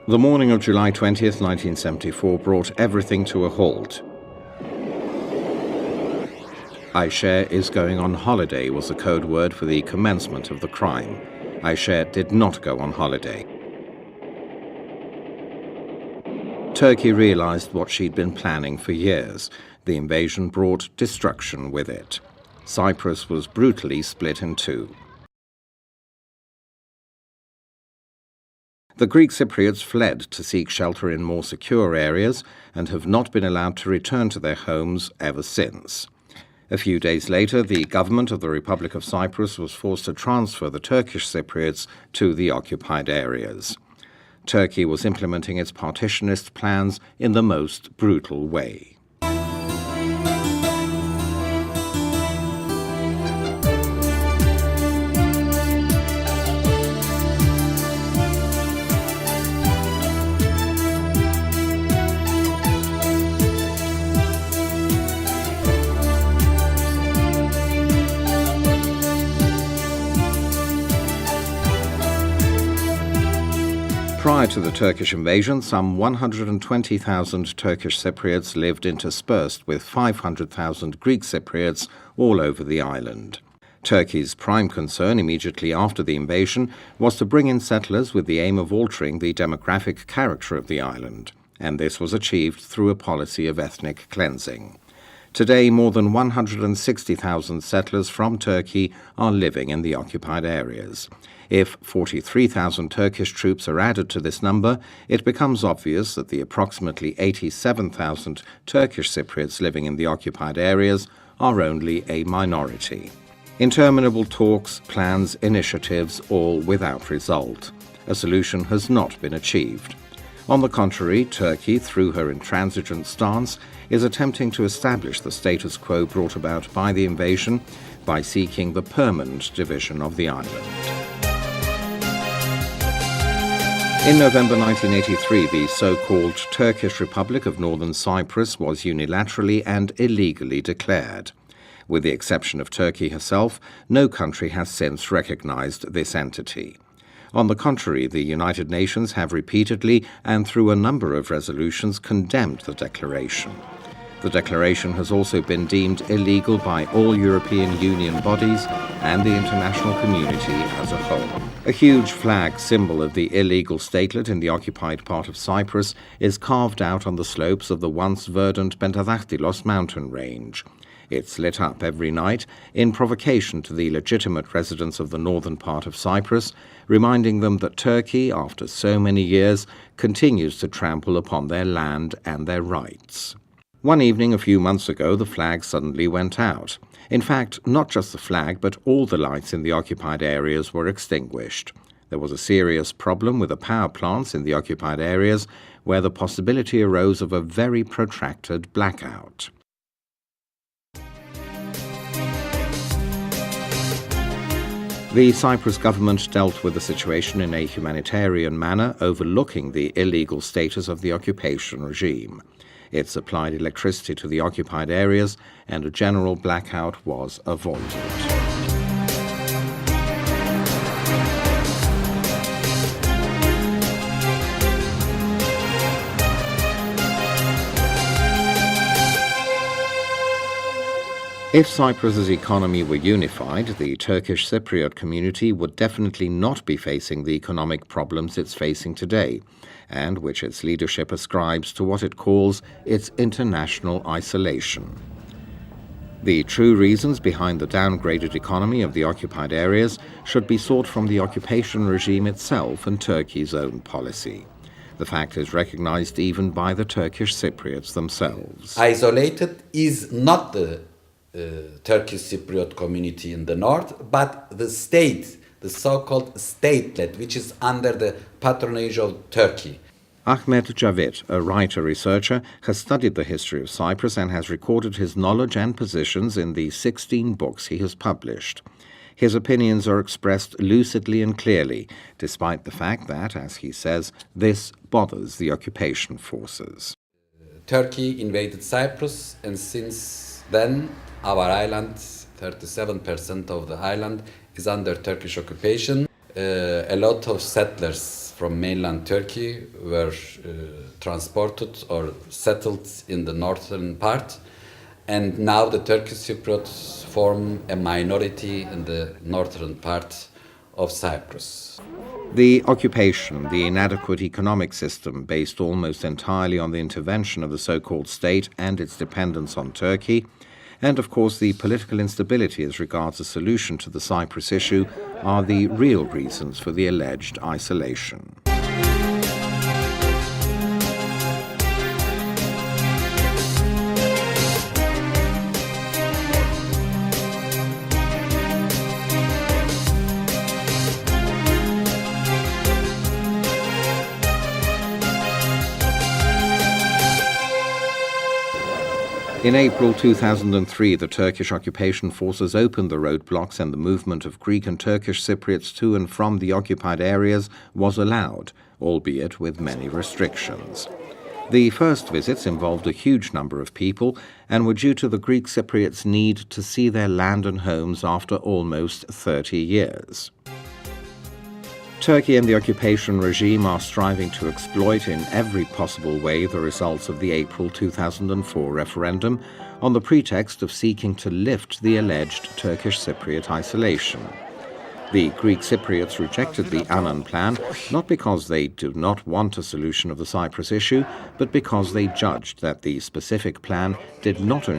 The morning of July 20th, 1974 brought everything to a halt. Ayşe is going on holiday was the code word for the commencement of the crime. Ayşe did not go on holiday. Turkey realized what she'd been planning for years. The invasion brought destruction with it. Cyprus was brutally split in two. The Greek Cypriots fled to seek shelter in more secure areas and have not been allowed to return to their homes ever since. A few days later, the government of the Republic of Cyprus was forced to transfer the Turkish Cypriots to the occupied areas. Turkey was implementing its partitionist plans in the most brutal way. Prior to the Turkish invasion, some 120,000 Turkish Cypriots lived interspersed with 500,000 Greek Cypriots all over the island. Turkey's prime concern immediately after the invasion was to bring in settlers with the aim of altering the demographic character of the island, and this was achieved through a policy of ethnic cleansing. Today, more than 160,000 settlers from Turkey are living in the occupied areas. If 43,000 Turkish troops are added to this number, it becomes obvious that the approximately 87,000 Turkish Cypriots living in the occupied areas are only a minority. Interminable talks, plans, initiatives, all without result. A solution has not been achieved. On the contrary, Turkey, through her intransigent stance, is attempting to establish the status quo brought about by the invasion by seeking the permanent division of the island. In November 1983, the so-called Turkish Republic of Northern Cyprus was unilaterally and illegally declared. With the exception of Turkey herself, no country has since recognized this entity. On the contrary, the United Nations have repeatedly and through a number of resolutions condemned the declaration. The declaration has also been deemed illegal by all European Union bodies and the international community as a whole. A huge flag symbol of the illegal statelet in the occupied part of Cyprus is carved out on the slopes of the once verdant Pentadaktylos mountain range. It's lit up every night in provocation to the legitimate residents of the northern part of Cyprus, reminding them that Turkey, after so many years, continues to trample upon their land and their rights. One evening a few months ago, the flag suddenly went out. In fact, not just the flag, but all the lights in the occupied areas were extinguished. There was a serious problem with the power plants in the occupied areas, where the possibility arose of a very protracted blackout. The Cyprus government dealt with the situation in a humanitarian manner, overlooking the illegal status of the occupation regime. It supplied electricity to the occupied areas, and a general blackout was avoided. If Cyprus's economy were unified, the Turkish Cypriot community would definitely not be facing the economic problems it's facing today, and which its leadership ascribes to what it calls its international isolation. The true reasons behind the downgraded economy of the occupied areas should be sought from the occupation regime itself and Turkey's own policy. The fact is recognized even by the Turkish Cypriots themselves. Isolated is not the Turkish Cypriot community in the north, but the state, the so-called statelet, which is under the patronage of Turkey. Ahmet Javit, a writer-researcher, has studied the history of Cyprus and has recorded his knowledge and positions in the 16 books he has published. His opinions are expressed lucidly and clearly, despite the fact that, as he says, this bothers the occupation forces. Turkey invaded Cyprus, and since then, our island, 37% of the island, is under Turkish occupation. A lot of settlers from mainland Turkey were transported or settled in the northern part, and now the Turkish Cypriots form a minority in the northern part of Cyprus. The occupation, the inadequate economic system based almost entirely on the intervention of the so-called state and its dependence on Turkey, and of course the political instability as regards a solution to the Cyprus issue are the real reasons for the alleged isolation. In April 2003, the Turkish occupation forces opened the roadblocks and the movement of Greek and Turkish Cypriots to and from the occupied areas was allowed, albeit with many restrictions. The first visits involved a huge number of people and were due to the Greek Cypriots' need to see their land and homes after almost 30 years. Turkey and the occupation regime are striving to exploit in every possible way the results of the April 2004 referendum on the pretext of seeking to lift the alleged Turkish Cypriot isolation. The Greek Cypriots rejected the Annan plan not because they do not want a solution of the Cyprus issue, but because they judged that the specific plan did not